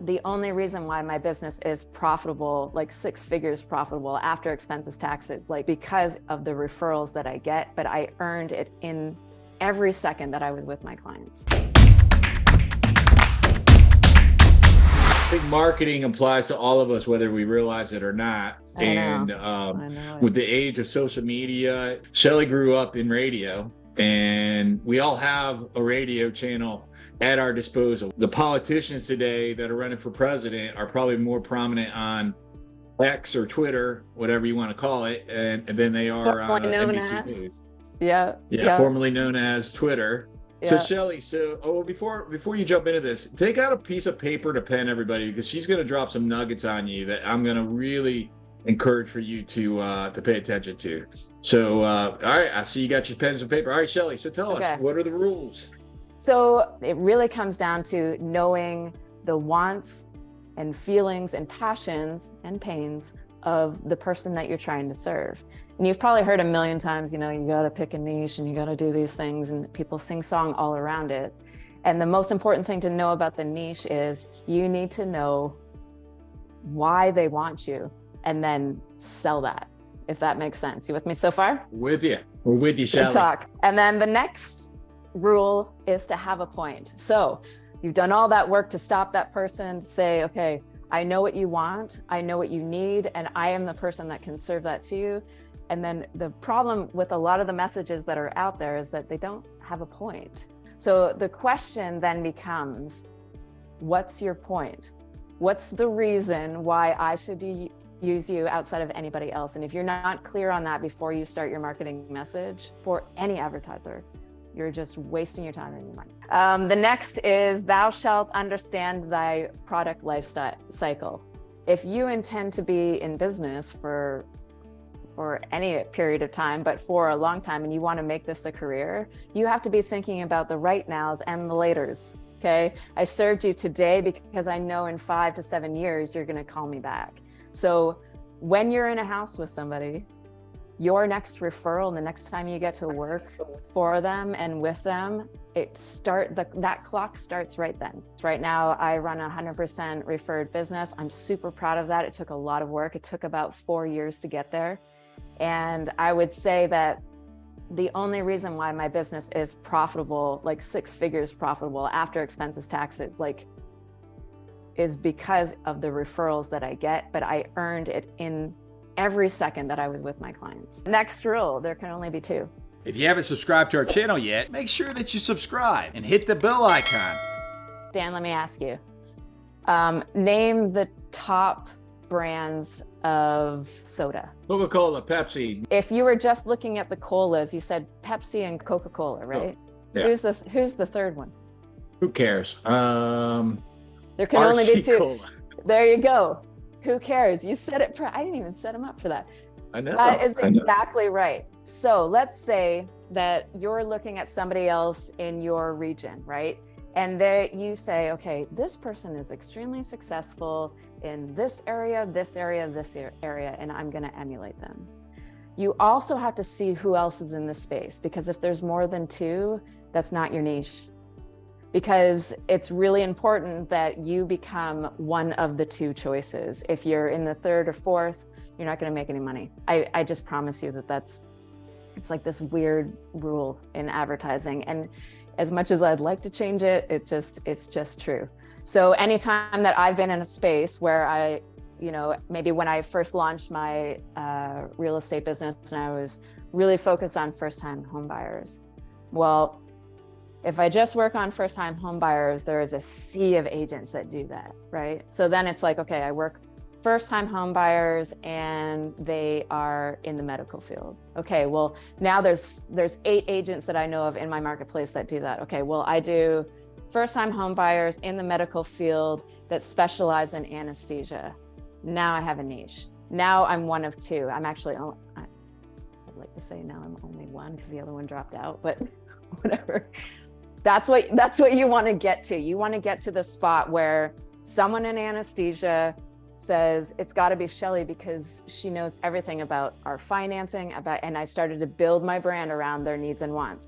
The only reason why my business is profitable, like 6 figures profitable after expenses, taxes, like because of the referrals that I get, but I earned it in every second that I was with my clients. I think marketing applies to all of us, whether we realize it or not. I know With the age of social media, Shelley grew up in radio, and we all have a radio channel at our disposal. The politicians today that are running for president are probably more prominent on X or Twitter, whatever you want to call it, and than they are on NBC News. Yeah. Formerly known as Twitter. Yeah. So Shelley, before you jump into this, take out a piece of paper to pen everybody, because she's going to drop some nuggets on you that I'm going to really encourage for you to pay attention to. So, all right, I see you got your pens and paper. All right, Shelley, so tell us, what are the rules? So it really comes down to knowing the wants and feelings and passions and pains of the person that you're trying to serve. And you've probably heard a million times, you got to pick a niche and you got to do these things, and people sing song all around it. And the most important thing to know about the niche is you need to know why they want you and then sell that, if that makes sense. You with me so far? With you. We're with you, Shelley. Good talk. And then the next rule is to have a point. So you've done all that work to stop that person, to say, okay, I know what you want, I know what you need, and I am the person that can serve that to you. And then the problem with a lot of the messages that are out there is that they don't have a point. So the question then becomes, what's your point? What's the reason why I should use you outside of anybody else? And if you're not clear on that before you start your marketing message for any advertiser, you're just wasting your time and your money. The next is, thou shalt understand thy product life cycle. If you intend to be in business for any period of time, but for a long time, and you want to make this a career, you have to be thinking about the right nows and the laters. Okay, I served you today because I know in 5 to 7 years you're going to call me back. So when you're in a house with somebody, your next referral and the next time you get to work for them and with them, that clock starts right then. Right now, I run a 100% referred business. I'm super proud of that. It took a lot of work. It took about 4 years to get there. And I would say that the only reason why my business is profitable, like 6 figures profitable after expenses, taxes, is because of the referrals that I get, but I earned it in every second that I was with my clients. Next rule, there can only be 2. If you haven't subscribed to our channel yet, make sure that you subscribe and hit the bell icon. Dan, let me ask you, name the top brands of soda. Coca-Cola, Pepsi. If you were just looking at the colas, you said Pepsi and Coca-Cola, right? Oh, yeah. Who's the third one? Who cares? There can only be 2. Cola. There you go. Who cares? You said it. I didn't even set him up for that. I know. That is exactly right. So let's say that you're looking at somebody else in your region, right? And you say, okay, this person is extremely successful in this area, this area, this area, and I'm going to emulate them. You also have to see who else is in the space, because if there's more than 2, that's not your niche. Because it's really important that you become one of the 2 choices. If you're in the 3rd or 4th, you're not going to make any money. I just promise you it's like this weird rule in advertising. And as much as I'd like to change it, it's just true. So anytime that I've been in a space where maybe when I first launched my real estate business and I was really focused on first-time home buyers, well, if I just work on first-time home buyers, there is a sea of agents that do that, right? So then it's like, okay, I work first-time home buyers and they are in the medical field. Okay, well, now there's 8 agents that I know of in my marketplace that do that. Okay, well, I do first-time home buyers in the medical field that specialize in anesthesia. Now I have a niche. Now I'm one of 2. I'm actually, I'd like to say now I'm only 1 because the other one dropped out, but whatever. That's what you want to get to. You want to get to the spot where someone in anesthesia says, it's got to be Shelley because she knows everything about our financing, and I started to build my brand around their needs and wants.